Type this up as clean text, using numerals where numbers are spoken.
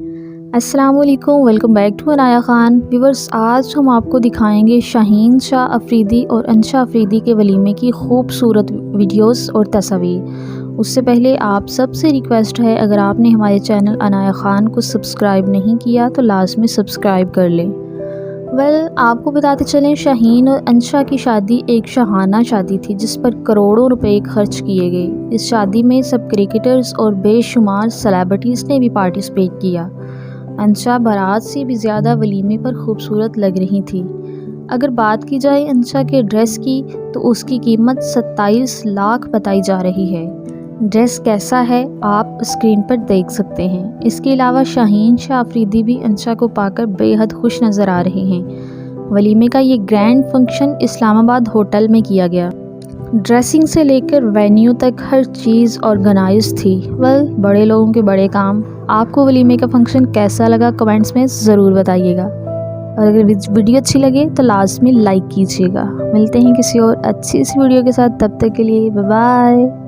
अस्सलाम वालेकुम, welcome back to Anaya Khan. Viewers, आज हम आपको दिखाएंगे शाहीन शाह अफरीदी और अंशा अफरीदी के वलीमे की खूबसूरत वीडियोस और तस्वीर। उससे पहले आप सबसे रिक्वेस्ट है, अगर आपने हमारे चैनल अनाया ख़ान को सब्सक्राइब नहीं किया तो लाजमी सब्सक्राइब कर लें। आपको बताते चलें, शाहीन और अंशा की शादी एक शाहाना शादी थी जिस पर करोड़ों रुपए खर्च किए गए। इस शादी में सब क्रिकेटर्स और बेशुमार सेलिब्रिटीज़ ने भी पार्टिसिपेट किया। अंशा बारात से भी ज़्यादा वलीमे पर खूबसूरत लग रही थी। अगर बात की जाए अंशा के ड्रेस की तो उसकी कीमत 27 लाख बताई जा रही है। ड्रेस कैसा है आप स्क्रीन पर देख सकते हैं। इसके अलावा शाहीन शाह अफरीदी भी अंशा को पाकर बेहद खुश नज़र आ रहे हैं। वलीमे का ये ग्रैंड फंक्शन इस्लामाबाद होटल में किया गया। ड्रेसिंग से लेकर वेन्यू तक हर चीज़ ऑर्गेनाइज थी। बड़े लोगों के बड़े काम। आपको वलीमे का फंक्शन कैसा लगा कमेंट्स में ज़रूर बताइएगा, और अगर वीडियो अच्छी लगे तो लाजमी लाइक कीजिएगा। मिलते हैं किसी और अच्छी सी वीडियो के साथ, तब तक के लिए बाय बाय।